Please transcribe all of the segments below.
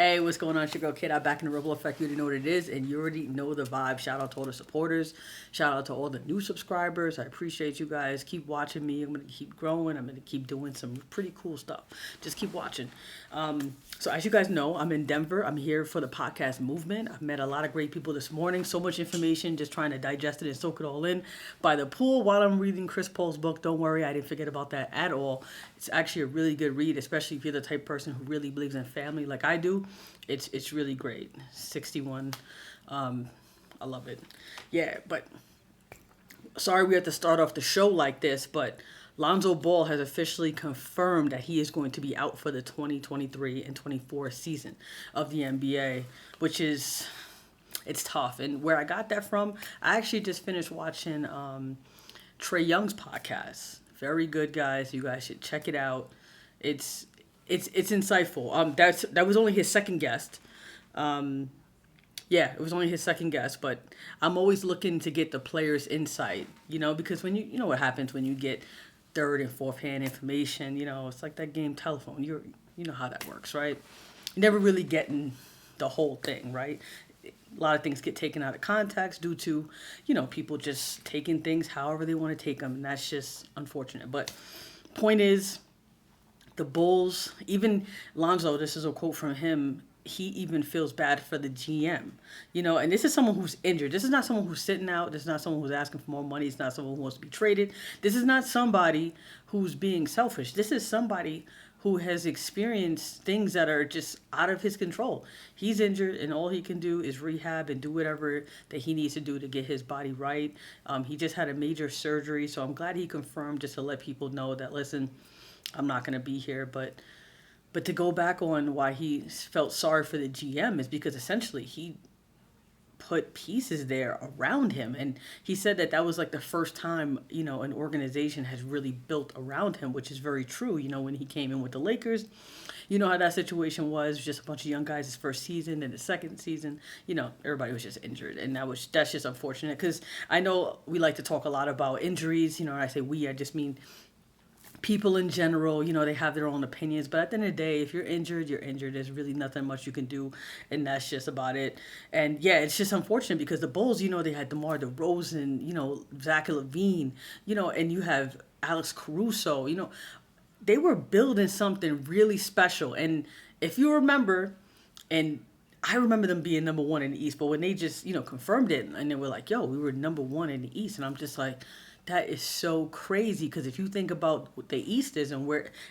Hey, what's going on? It's your girl Kid. I'm back in the Ripple Effect. You already know what it is, and you already know the vibe. Shout out to all the supporters. Shout out to all the new subscribers. I appreciate you guys. Keep watching me. I'm going to keep growing. I'm going to keep doing some pretty cool stuff. Just keep watching. So as you guys know, I'm in Denver. I'm here for the podcast movement. I've met a lot of great people this morning. So much information, just trying to digest it and soak it all in by the pool while I'm reading Chris Paul's book. Don't worry, I didn't forget about that at all. It's actually a really good read, especially if you're the type of person who really believes in family like I do. It's really great. 61. I love it. Yeah, but sorry we have to start off the show like this, but Lonzo Ball has officially confirmed that he is going to be out for the 2023 and 24 season of the NBA, which is, it's tough. And where I got that from, I actually just finished watching Trae Young's podcast. Very good, guys. You guys should check it out. It's insightful. That was only his second guest. Yeah, it was only his second guest, but I'm always looking to get the players' insight, because when you know what happens when you get third and fourth hand information, it's like that game telephone. You know how that works, right? You're never really getting the whole thing, right? A lot of things get taken out of context due to, people just taking things however they want to take them, and that's just unfortunate. But point is, the Bulls, even Lonzo, this is a quote from him, he even feels bad for the GM, and this is someone who's injured. This is not someone who's sitting out. This is not someone who's asking for more money. It's not someone who wants to be traded. This is not somebody who's being selfish. This is somebody who has experienced things that are just out of his control. He's injured, and all he can do is rehab and do whatever that he needs to do to get his body right. He just had a major surgery, so I'm glad he confirmed, just to let people know that, listen, I'm not going to be here, but to go back on why he felt sorry for the GM is because essentially he put pieces there around him. And he said that was like the first time, an organization has really built around him, which is very true. When he came in with the Lakers, how that situation was, just a bunch of young guys his first season and the second season, everybody was just injured. And that's just unfortunate, because I know we like to talk a lot about injuries, and I say I just mean people in general, they have their own opinions, but at the end of the day, if you're injured, you're injured. There's really nothing much you can do, and that's just about it. And yeah, it's just unfortunate because the Bulls, they had DeMar DeRozan, Zach LaVine, and you have Alex Caruso, they were building something really special. And if you remember, and I remember them being number one in the East, but when they just, confirmed it, and they were like, yo, we were number one in the East, and I'm just like, that is so crazy, because if you think about what the East is and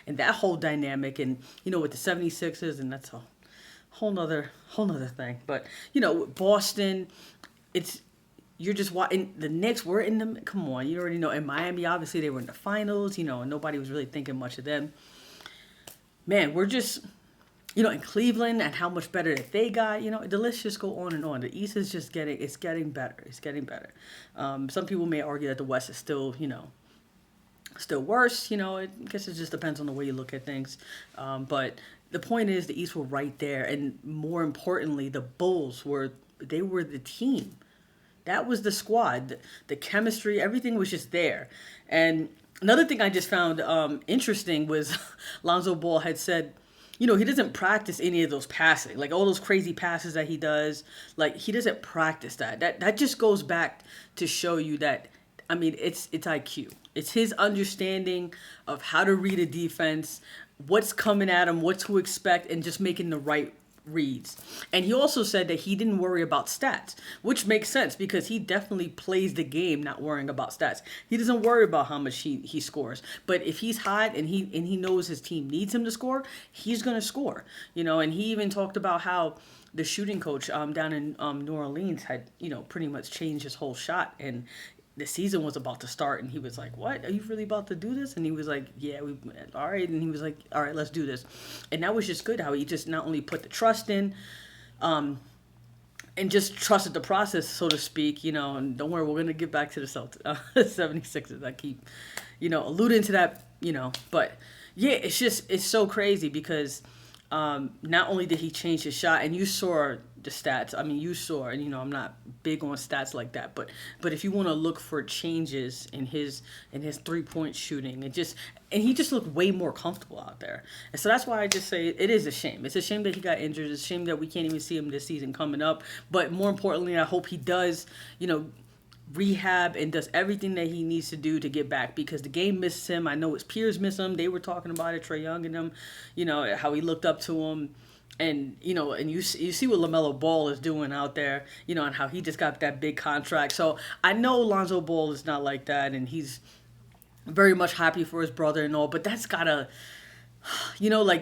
that whole dynamic, and with the 76ers, and that's a whole nother thing. But with Boston, you're just watching the Knicks. We're in them. Come on, you already know. In Miami, obviously they were in the finals, and nobody was really thinking much of them. Man, we're just, in Cleveland, and how much better that they got, the list just go on and on. The East is just getting better. It's getting better. Some people may argue that the West is still, still worse. I guess it just depends on the way you look at things. But the point is, the East were right there. And more importantly, the Bulls were the team. That was the squad. The chemistry, everything was just there. And another thing I just found interesting was Lonzo Ball had said, he doesn't practice any of those passing, like all those crazy passes that he does. Like, he doesn't practice that. That just goes back to show you that, it's IQ. It's his understanding of how to read a defense, what's coming at him, what to expect, and just making the right reads. And he also said that he didn't worry about stats, which makes sense because he definitely plays the game not worrying about stats. He doesn't worry about how much he scores. But if he's hot and he knows his team needs him to score, he's going to score. And he even talked about how the shooting coach down in New Orleans had, pretty much changed his whole shot. And the season was about to start, and he was like, what? Are you really about to do this? And he was like, yeah, all right. And he was like, all right, let's do this. And that was just good, how he just not only put the trust in, and just trusted the process, so to speak, and don't worry, we're going to get back to the 76ers. I keep, alluding to that, but yeah, it's so crazy because not only did he change his shot, and you saw the stats. You saw, and I'm not big on stats like that. But if you want to look for changes in his 3-point shooting, and he just looked way more comfortable out there. And so that's why I just say it is a shame. It's a shame that he got injured. It's a shame that we can't even see him this season coming up. But more importantly, I hope he does, rehab and does everything that he needs to do to get back, because the game misses him. I know his peers miss him. They were talking about it, Trae Young and them, how he looked up to him. And, and you see what LaMelo Ball is doing out there, and how he just got that big contract. So I know Lonzo Ball is not like that, and he's very much happy for his brother and all, but that's gotta,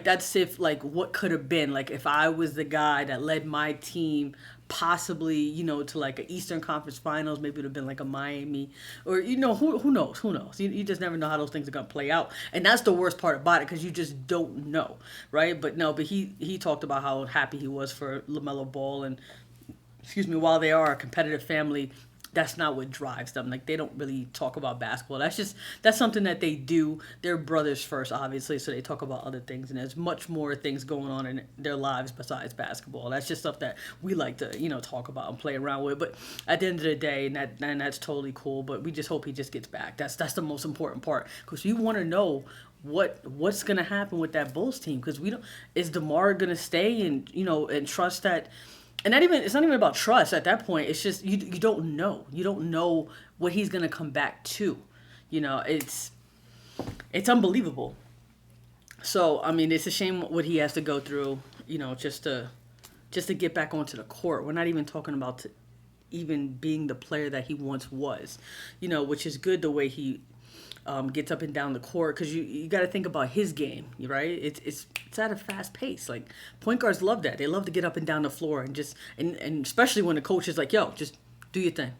that's if, what could have been. Like, if I was the guy that led my team possibly, to like an Eastern Conference Finals, maybe it would have been like a Miami, or, who knows? You just never know how those things are going to play out. And that's the worst part about it, because you just don't know, right? But he talked about how happy he was for LaMelo Ball, and, while they are a competitive family, that's not what drives them. Like, they don't really talk about basketball. That's something that they do. They're brothers first, obviously, so they talk about other things, and there's much more things going on in their lives besides basketball. That's just stuff that we like to, talk about and play around with. But at the end of the day, and that's totally cool, but we just hope he just gets back. That's the most important part, because we want to know what's going to happen with that Bulls team, because is DeMar going to stay and trust that. And it's not even about trust at that point. It's just you don't know. You don't know what he's gonna come back to. It's unbelievable. So I mean, it's a shame what he has to go through. Just to get back onto the court. We're not even talking about even being the player that he once was. Which is good the way he gets up and down the court, because you got to think about his game, right? It's at a fast pace. Like, point guards love that. They love to get up and down the floor and and especially when the coach is like, yo, just do your thing.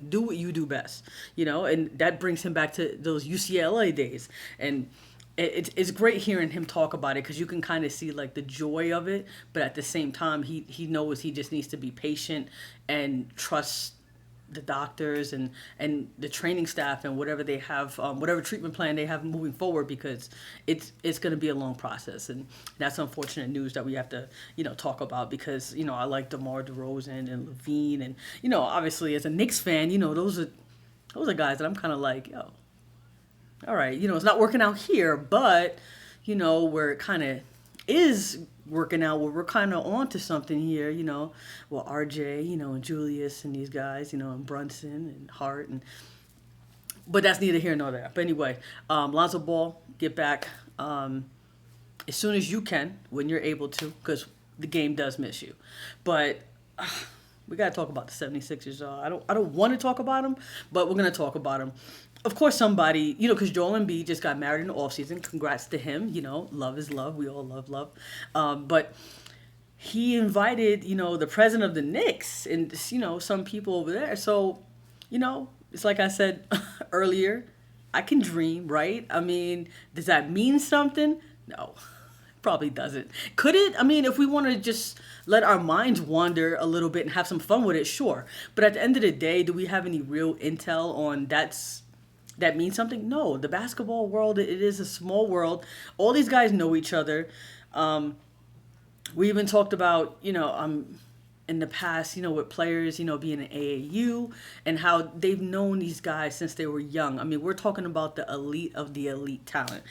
Do what you do best, and that brings him back to those UCLA days. And it's great hearing him talk about it, because you can kind of see like the joy of it, but at the same time, he knows he just needs to be patient and trust the doctors and the training staff and whatever they have, whatever treatment plan they have moving forward, because it's going to be a long process. And that's unfortunate news that we have to talk about, because I like DeMar DeRozan and Levine, and obviously as a Knicks fan, those are guys that I'm kind of like, yo, all right, it's not working out here, but where it kind of is working out, where we're kind of on to something here, well, RJ, and Julius and these guys, and Brunson and Hart, but that's neither here nor there. But anyway, Lonzo Ball, get back as soon as you can, when you're able to, because the game does miss you. But we got to talk about the 76ers. I don't want to talk about them, but we're going to talk about them. Of course, somebody, because Joel Embiid just got married in the offseason. Congrats to him. Love is love. We all love love. But he invited, the president of the Knicks and, some people over there. So, it's like I said earlier, I can dream, right? I mean, does that mean something? No, probably doesn't. Could it? I mean, if we want to just let our minds wander a little bit and have some fun with it, sure. But at the end of the day, do we have any real intel on that means something? No. The basketball world, it is a small world. All these guys know each other. We even talked about, in the past, with players, being in AAU and how they've known these guys since they were young. I mean, we're talking about the elite of the elite talent.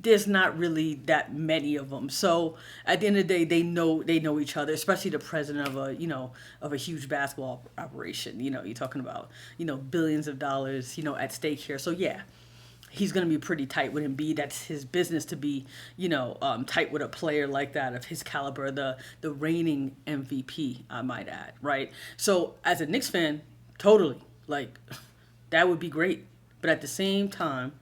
There's not really that many of them. So at the end of the day, they know each other, especially the president of a huge basketball operation. You're talking about, billions of dollars, at stake here. So yeah, he's going to be pretty tight with Embiid. That's his business to be, tight with a player like that of his caliber, the reigning MVP, I might add, right? So as a Knicks fan, totally, like, that would be great. But at the same time,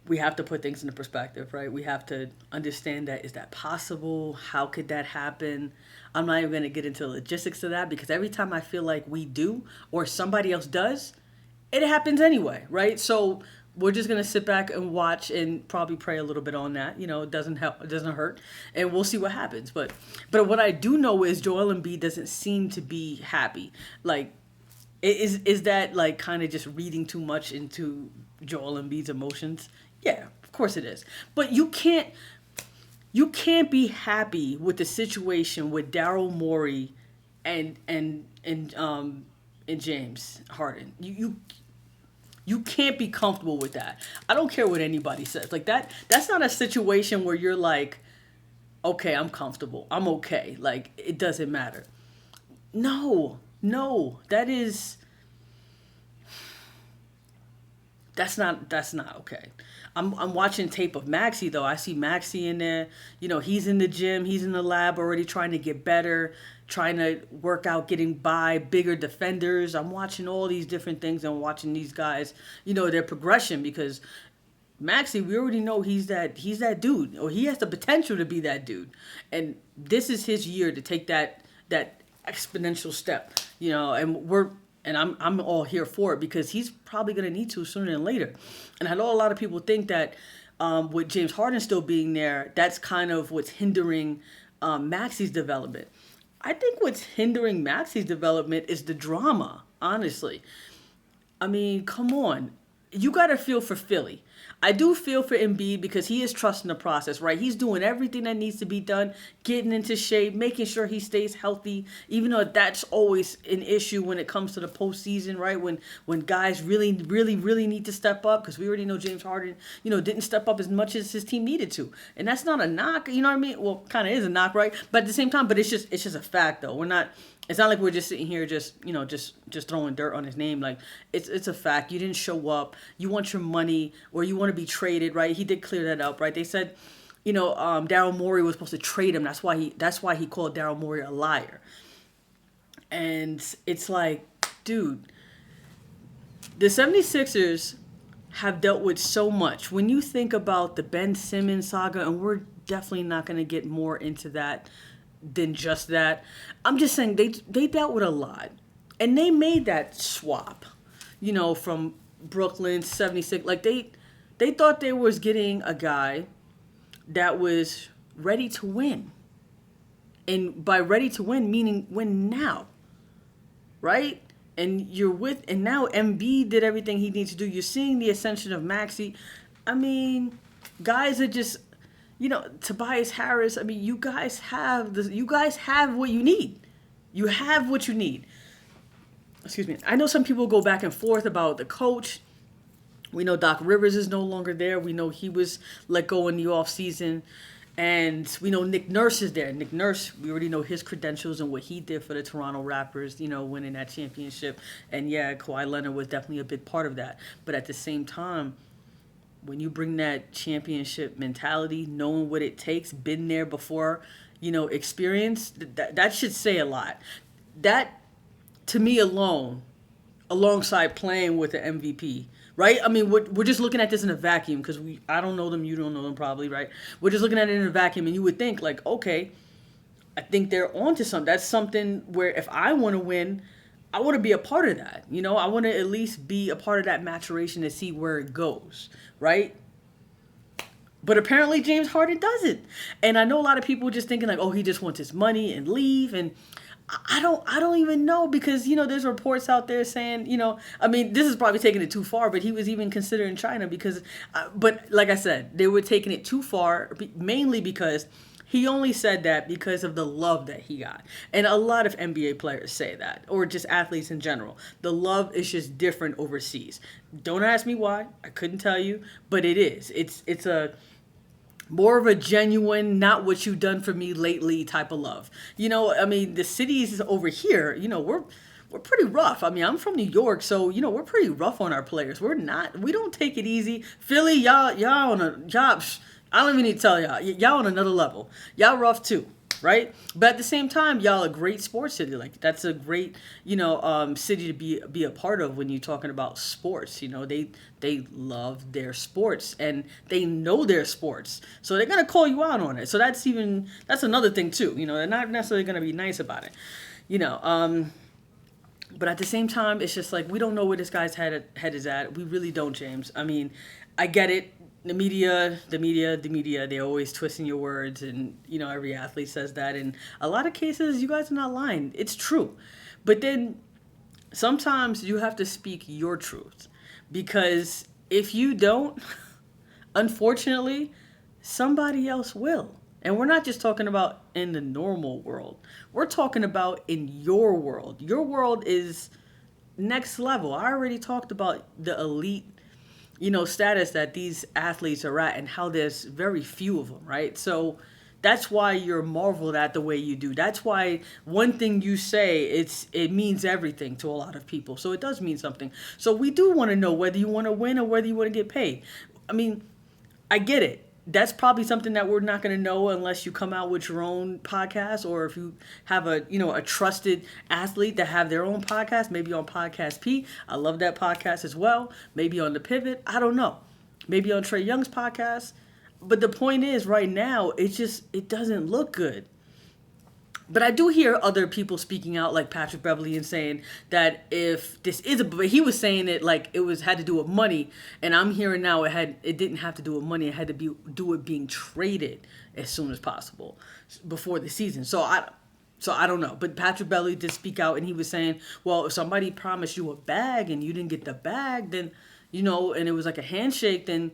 we have to put things into perspective, right? We have to understand that, is that possible? How could that happen? I'm not even going to get into the logistics of that, because every time I feel like we do or somebody else does, it happens anyway, right? So we're just going to sit back and watch and probably pray a little bit on that. It doesn't help, it doesn't hurt, and we'll see what happens. But what I do know is Joel Embiid doesn't seem to be happy. Like, is that like kind of just reading too much into Joel Embiid's emotions? Yeah, of course it is. But you can't you can't be happy with the situation with Daryl Morey and and James Harden. You can't be comfortable with that. I don't care what anybody says. Like that that's not a situation where you're like, okay, I'm comfortable. I'm okay. Like it doesn't matter. No. No. That's not okay. I'm watching tape of Maxi though. I see Maxi in there. You know, he's in the gym, he's in the lab already trying to get better, trying to work out getting by bigger defenders. I'm watching all these different things and watching these guys, their progression because Maxi, we already know he's that dude, or he has the potential to be that dude. And this is his year to take that exponential step, and I'm all here for it because he's probably going to need to sooner than later. And I know a lot of people think that with James Harden still being there, that's kind of what's hindering Maxi's development. I think what's hindering Maxi's development is the drama, honestly. I mean, come on. You got to feel for Philly. I do feel for Embiid because he is trusting the process, right? He's doing everything that needs to be done, getting into shape, making sure he stays healthy, even though that's always an issue when it comes to the postseason, right? When guys really, really, really need to step up, because we already know James Harden, didn't step up as much as his team needed to. And that's not a knock, you know what I mean? Well, kind of is a knock, right? But at the same time, but it's just a fact, though. It's not like we're just sitting here just throwing dirt on his name. Like it's a fact. You didn't show up. You want your money or you want to be traded, right? He did clear that up, right? They said, Daryl Morey was supposed to trade him. That's why he called Daryl Morey a liar. And it's like, dude, the 76ers have dealt with so much. When you think about the Ben Simmons saga, and we're definitely not going to get more into that than just that. I'm just saying they dealt with a lot. And they made that swap, from Brooklyn 76. Like they thought they was getting a guy that was ready to win. And by ready to win meaning win now. Right? And and now MB did everything he needs to do. You're seeing the ascension of Maxi. I mean, guys are just Tobias Harris. I mean, you guys have what you need. You have what you need. Excuse me. I know some people go back and forth about the coach. We know Doc Rivers is no longer there. We know he was let go in the offseason. And we know Nick Nurse is there. Nick Nurse, we already know his credentials and what he did for the Toronto Raptors, winning that championship. And yeah, Kawhi Leonard was definitely a big part of that. But at the same time, when you bring that championship mentality, knowing what it takes, been there before, experience, that should say a lot. That, to me alone, alongside playing with the MVP, right? I mean, we're just looking at this in a vacuum because I don't know them, you don't know them probably, right? We're just looking at it in a vacuum, and you would think like, okay, I think they're onto something. That's something where if I want to win, I want to be a part of that. I want to at least be a part of that maturation to see where it goes, right? But apparently James Harden doesn't. And I know a lot of people just thinking like, oh, he just wants his money and leave. And I don't even know because, there's reports out there saying, I mean, this is probably taking it too far, but he was even considering China because, but like I said, they were taking it too far, mainly because he only said that because of the love that he got. And a lot of NBA players say that, or just athletes in general. The love is just different overseas. Don't ask me why. I couldn't tell you, but it is. It's a more of a genuine, not what you've done for me lately type of love. I mean, the cities over here, we're pretty rough. I mean, I'm from New York, so we're pretty rough on our players. We don't take it easy. Philly, y'all on a job. I don't even need to tell y'all on another level. Y'all rough too, right? But at the same time, y'all a great sports city. Like that's a great, city to be a part of when you're talking about sports. They love their sports and they know their sports, so they're gonna call you out on it. So that's another thing too. They're not necessarily gonna be nice about it. But at the same time, it's just like we don't know where this guy's head is at. We really don't, James. I mean, I get it. The media, they're always twisting your words, and every athlete says that. In a lot of cases, you guys are not lying. It's true. But then sometimes you have to speak your truth, because if you don't, unfortunately, somebody else will. And we're not just talking about in the normal world. We're talking about in your world. Your world is next level. I already talked about the elite, status that these athletes are at and how there's very few of them, right? So that's why you're marveled at the way you do. That's why one thing you say, it means everything to a lot of people. So it does mean something. So we do want to know whether you want to win or whether you want to get paid. I mean, I get it. That's probably something that we're not going to know unless you come out with your own podcast, or if you have a trusted athlete that have their own podcast, maybe on Podcast P. I love that podcast as well. Maybe on The Pivot. I don't know. Maybe on Trey Young's podcast. But the point is, right now, it doesn't look good. But I do hear other people speaking out, like Patrick Beverly, and saying that if this is but he was saying it like had to do with money, and I'm hearing now it didn't have to do with money. It had to do with being traded as soon as possible before the season. So I don't know. But Patrick Beverly did speak out, and he was saying, well, if somebody promised you a bag and you didn't get the bag, then and it was like a handshake, then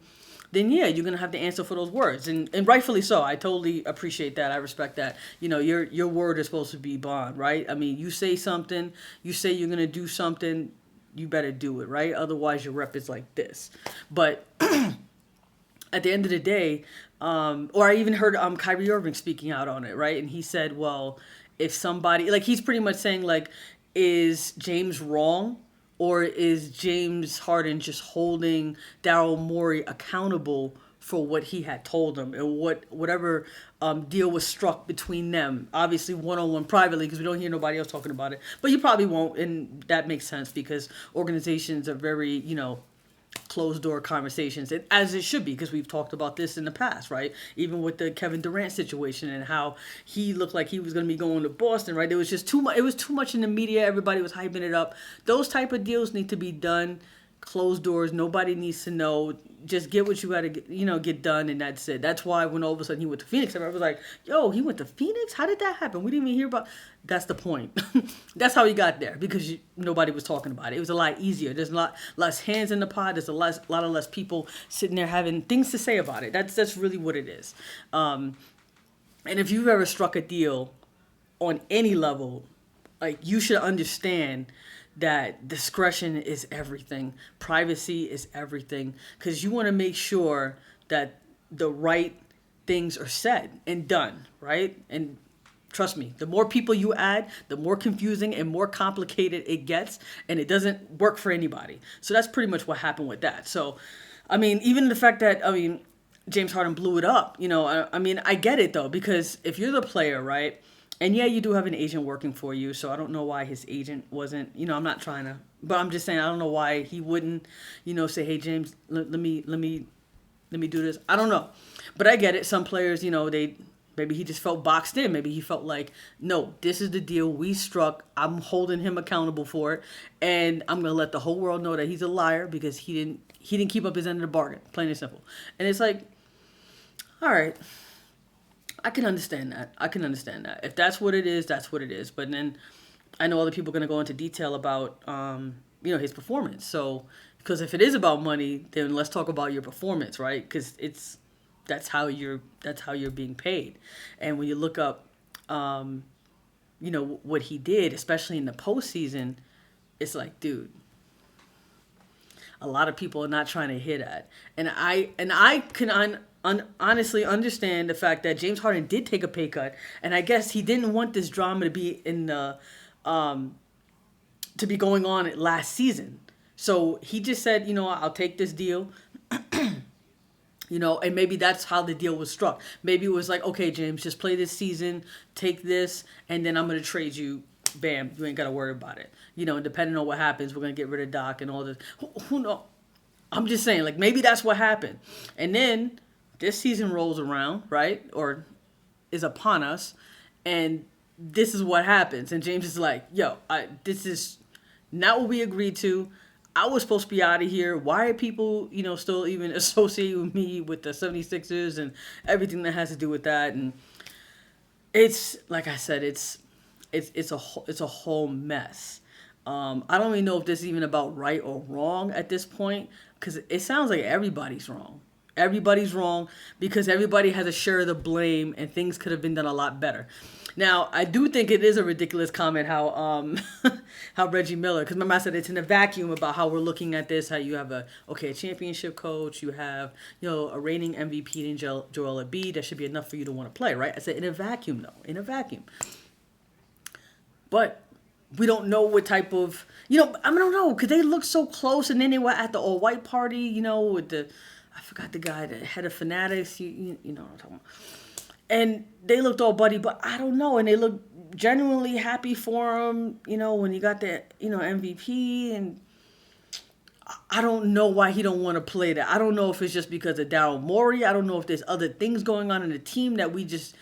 yeah, you're gonna have to answer for those words, and rightfully so. I totally appreciate that. I respect that. Your word is supposed to be bond, right? I mean, you say something, you say you're gonna do something, you better do it, right? Otherwise, your rep is like this. But at the end of the day, or I even heard Kyrie Irving speaking out on it, right? And he said, well, if somebody, like, he's pretty much saying, like, is James wrong? Or is James Harden just holding Daryl Morey accountable for what he had told him and whatever deal was struck between them? Obviously, one-on-one privately, because we don't hear nobody else talking about it. But you probably won't, and that makes sense because organizations are very, closed door conversations, as it should be, because we've talked about this in the past, right? Even with the Kevin Durant situation and how he looked like he was going to be going to Boston, right? It was just too much. It was too much in the media. Everybody was hyping it up. Those type of deals need to be done closed doors. Nobody needs to know. Just get what you got to get done, and that's it. That's why when all of a sudden he went to Phoenix, everybody was like, yo, he went to Phoenix? How did that happen? We didn't even hear about. That's the point. That's how he got there, because nobody was talking about it. It was a lot easier. There's a lot less hands in the pot. There's a lot of less people sitting there having things to say about it. That's really what it is. And if you've ever struck a deal on any level, like, you should understand that discretion is everything. Privacy is everything, because you want to make sure that the right things are said and done, right? And trust me, the more people you add, the more confusing and more complicated it gets, and it doesn't work for anybody. So that's pretty much what happened with that. So, I mean, even the fact that, James Harden blew it up, I get it, though, because if you're the player, right, and yeah, you do have an agent working for you, so I don't know why his agent wasn't, I'm not trying to, but I'm just saying, I don't know why he wouldn't, say, hey, James, let me do this. I don't know. But I get it. Some players, maybe he just felt boxed in. Maybe he felt like, no, this is the deal we struck. I'm holding him accountable for it, and I'm gonna let the whole world know that he's a liar because he didn't keep up his end of the bargain. Plain and simple. And it's like, all right, I can understand that. If that's what it is, that's what it is. But then I know other people are gonna go into detail about his performance. So, because if it is about money, then let's talk about your performance, right? Because that's how you're being paid. And when you look up what he did, especially in the postseason, it's like, dude, a lot of people are not trying to hear that. And I can honestly understand the fact that James Harden did take a pay cut, and I guess he didn't want this drama to be in the to be going on last season. So he just said, I'll take this deal. And maybe that's how the deal was struck. Maybe it was like, okay, James, just play this season, take this, and then I'm going to trade you. Bam, you ain't got to worry about it. Depending on what happens, we're going to get rid of Doc and all this. Who knows? I'm just saying, like, maybe that's what happened. And then this season rolls around, right? Or is upon us, and this is what happens. And James is like, yo, this is not what we agreed to. I was supposed to be out of here. Why are people, still even associating with me with the 76ers and everything that has to do with that? And it's, like I said, it's a whole mess. I don't even know if this is even about right or wrong at this point, because it sounds like everybody's wrong. Everybody's wrong because everybody has a share of the blame, and things could have been done a lot better. Now, I do think it is a ridiculous comment how how Reggie Miller, because remember I said it's in a vacuum about how we're looking at this. How you have a championship coach, you have a reigning MVP in Joel Embiid. That should be enough for you to want to play, right? I said in a vacuum, though, in a vacuum. But we don't know what type of I don't know because they look so close, and then they were at the all white party, with the I forgot the guy, the head of Fanatics. You know what I'm talking about. And they looked all buddy, but I don't know. And they looked genuinely happy for him, when he got the, MVP. And I don't know why he don't want to play that. I don't know if it's just because of Daryl Morey. I don't know if there's other things going on in the team that we just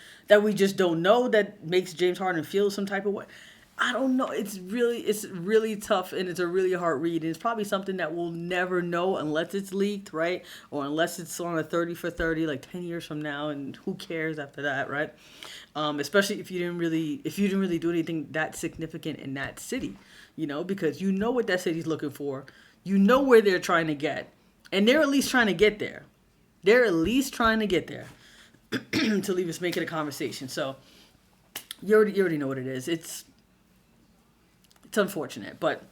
don't know that makes James Harden feel some type of way. I don't know. It's really tough, and it's a really hard read. And it's probably something that we'll never know unless it's leaked, right? Or unless it's on a 30 for 30, like 10 years from now, and who cares after that, right? Especially if you didn't really do anything that significant in that city, because you know what that city's looking for, you know where they're trying to get, and they're at least trying to get there. They're at least trying to get there to leave us making a conversation. So you already know what it is. It's unfortunate, but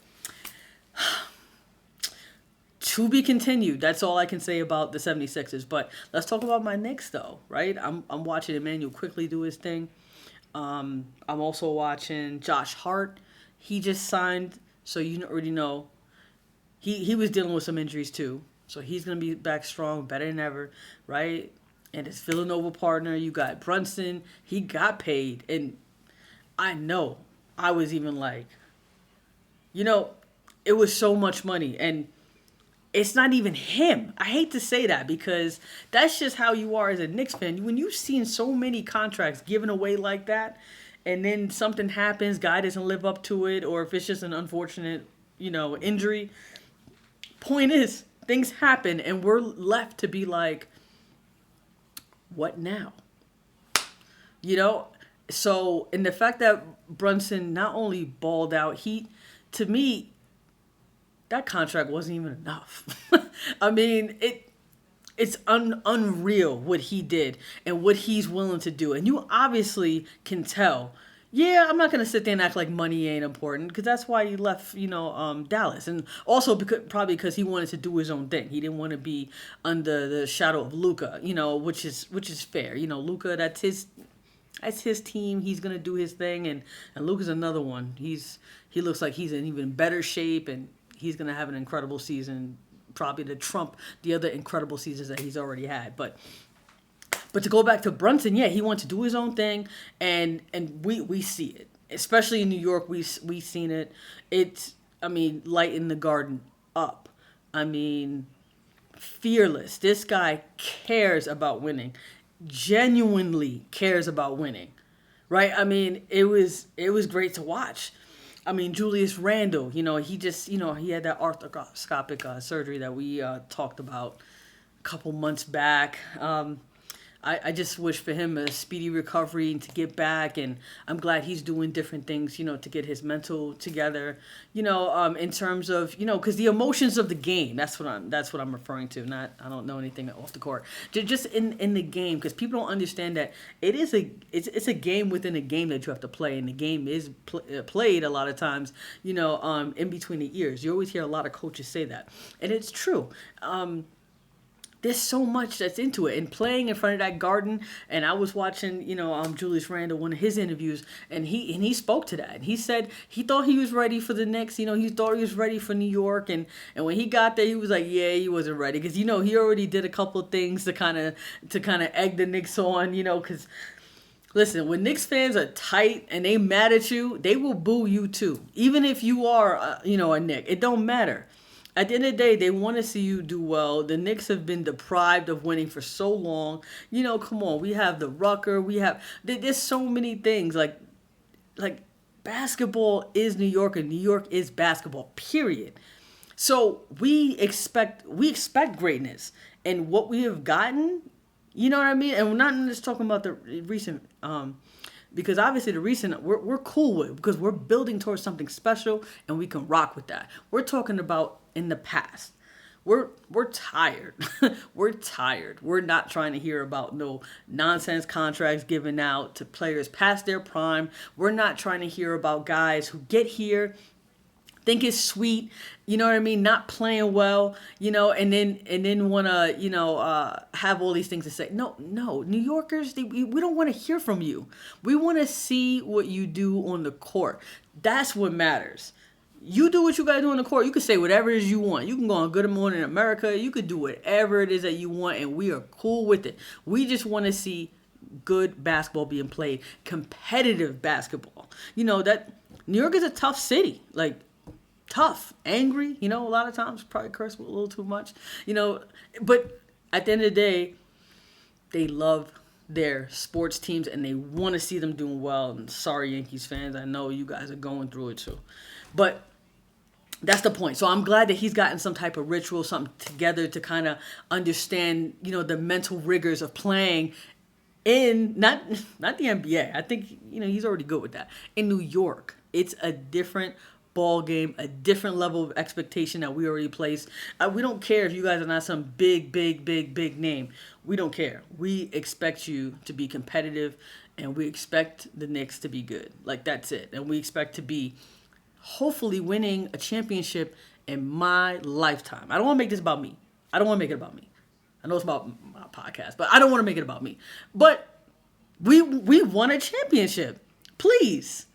to be continued. That's all I can say about the 76ers. But let's talk about my Knicks, though, right? I'm watching Emmanuel quickly do his thing. I'm also watching Josh Hart. He just signed, so you already know. He was dealing with some injuries, too. So he's going to be back strong, better than ever, right? And his Villanova partner, you got Brunson. He got paid. And I know I was even like, it was so much money, and it's not even him. I hate to say that because that's just how you are as a Knicks fan. When you've seen so many contracts given away like that, and then something happens, guy doesn't live up to it, or if it's just an unfortunate, injury. Point is, things happen, and we're left to be like, what now? So, and the fact that Brunson not only balled out, to me, that contract wasn't even enough. I mean, it's unreal what he did and what he's willing to do. And you obviously can tell, yeah, I'm not going to sit there and act like money ain't important because that's why he left, Dallas. And also probably because he wanted to do his own thing. He didn't want to be under the shadow of Luka, which is fair. Luka, that's his team. He's gonna do his thing, and Luka's another one. He looks like he's in even better shape, and he's gonna have an incredible season, probably to trump the other incredible seasons that he's already had. But to go back to Brunson, yeah, he wanted to do his own thing, and we see it, especially in New York. We seen it. It's lighting the garden up. Fearless. This guy cares about winning. Genuinely cares about winning, right? It was great to watch. Julius Randle, he just, he had that arthroscopic surgery that we talked about a couple months back. I just wish for him a speedy recovery and to get back, and I'm glad he's doing different things, to get his mental together, in terms of, because the emotions of the game, that's what I'm referring to. Not, I don't know anything off the court, just in the game, because people don't understand that it's a game within a game that you have to play, and the game is played a lot of times, in between the ears. You always hear a lot of coaches say that, and it's true. There's so much that's into it, and playing in front of that garden. And I was watching, Julius Randle, one of his interviews, and he spoke to that. And he said he thought he was ready for the Knicks. He thought he was ready for New York, and when he got there, he was like, yeah, he wasn't ready because he already did a couple of things to kind of egg the Knicks on, because. Listen, when Knicks fans are tight and they mad at you, they will boo you too. Even if you are, a Knick, it don't matter. At the end of the day, they want to see you do well. The Knicks have been deprived of winning for so long. Come on. We have the Rucker. There's so many things. Like basketball is New York, and New York is basketball, period. So we expect greatness. And what we have gotten, you know what I mean? And we're not just talking about the recent... because obviously the recent we're cool with, because we're building towards something special and we can rock with that. We're talking about in the past. we're tired. We're tired. We're not trying to hear about no nonsense contracts given out to players past their prime. We're not trying to hear about guys who get here, think it's sweet, you know what I mean, not playing well, and then want to, have all these things to say. No, New Yorkers, we don't want to hear from you. We want to see what you do on the court. That's what matters. You do what you got to do on the court. You can say whatever it is you want. You can go on Good Morning America. You could do whatever it is that you want, and we are cool with it. We just want to see good basketball being played, competitive basketball. That New York is a tough city. Like, tough, angry, a lot of times, probably curse a little too much, but at the end of the day, they love their sports teams and they want to see them doing well. And sorry, Yankees fans, I know you guys are going through it too, but that's the point. So I'm glad that he's gotten some type of ritual, something together to kind of understand, the mental rigors of playing in not the NBA. I think, he's already good with that. In New York, it's a different ball game, a different level of expectation that we already placed. We don't care if you guys are not some big name. We don't care. We expect you to be competitive, and we expect the Knicks to be good. Like, that's it. And we expect to be hopefully winning a championship in my lifetime. I don't want to make this about me. I don't want to make it about me. I know it's about my podcast, but I don't want to make it about me. But we won a championship. Please.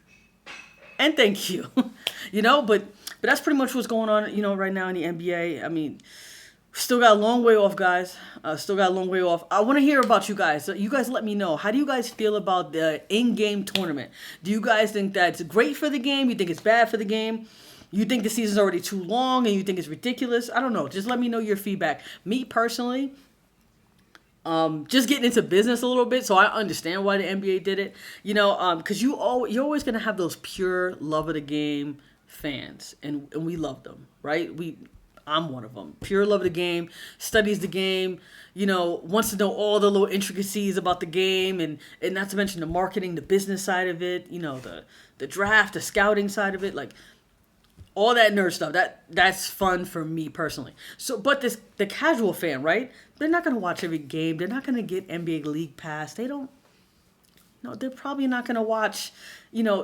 And thank you. But that's pretty much what's going on, right now in the NBA. I mean, still got a long way off, guys. Still got a long way off. I want to hear about you guys. You guys let me know. How do you guys feel about the in-game tournament? Do you guys think that's great for the game? You think it's bad for the game? You think the season's already too long and you think it's ridiculous? I don't know. Just let me know your feedback. Me personally, just getting into business a little bit, so I understand why the NBA did it. Because you're always gonna have those pure love of the game fans, and we love them, right? I'm one of them. Pure love of the game, studies the game, wants to know all the little intricacies about the game, and not to mention the marketing, the business side of it, the draft, the scouting side of it, like all that nerd stuff. That's fun for me personally. So, but the casual fan, right? They're not gonna watch every game. They're not gonna get NBA League Pass. They don't. No, they're probably not gonna watch,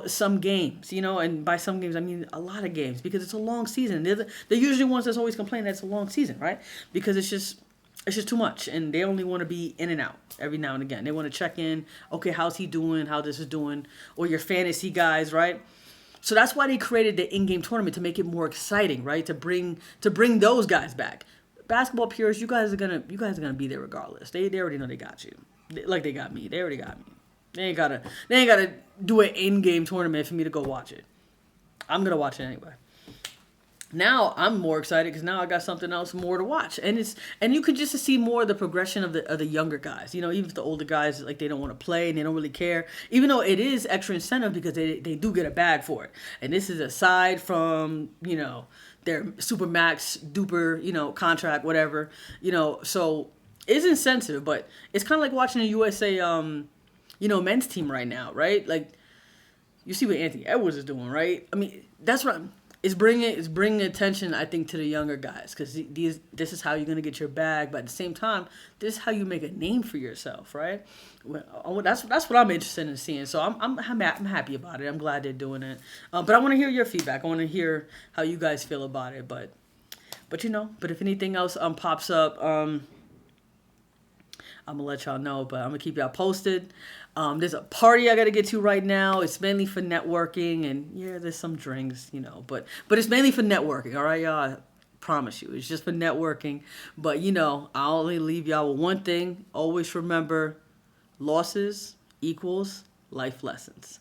some games. And by some games I mean a lot of games, because it's a long season. They're usually ones that's always complaining that it's a long season, right? Because it's just too much, and they only want to be in and out every now and again. They want to check in. Okay, how's he doing? How this is doing? Or your fantasy guys, right? So that's why they created the in-game tournament, to make it more exciting, right? To bring those guys back. Basketball purists, you guys are gonna be there regardless. They already know they got you, like they got me. They already got me. They ain't gotta do an in-game tournament for me to go watch it. I'm gonna watch it anyway. Now I'm more excited because now I got something else more to watch, and you can just see more of the progression of the younger guys. Even if the older guys, like, they don't want to play and they don't really care, even though it is extra incentive because they do get a bag for it. And this is aside from their super max duper contract, whatever, so it's incentive, but it's kind of like watching a USA men's team right now, right? Like, you see what Anthony Edwards is doing, right? I mean, that's what it's bringing attention, I think, to the younger guys, because this is how you're gonna get your bag, but at the same time, this is how you make a name for yourself, right? Well, that's what I'm interested in seeing. So I'm happy about it. I'm glad they're doing it. But I want to hear your feedback. I want to hear how you guys feel about it. But if anything else pops up, I'm gonna let y'all know, but I'm gonna keep y'all posted. There's a party I gotta get to right now. It's mainly for networking, and yeah, there's some drinks, but it's mainly for networking. All right, y'all. I promise you, it's just for networking. But I'll only leave y'all with one thing. Always remember, losses equals life lessons.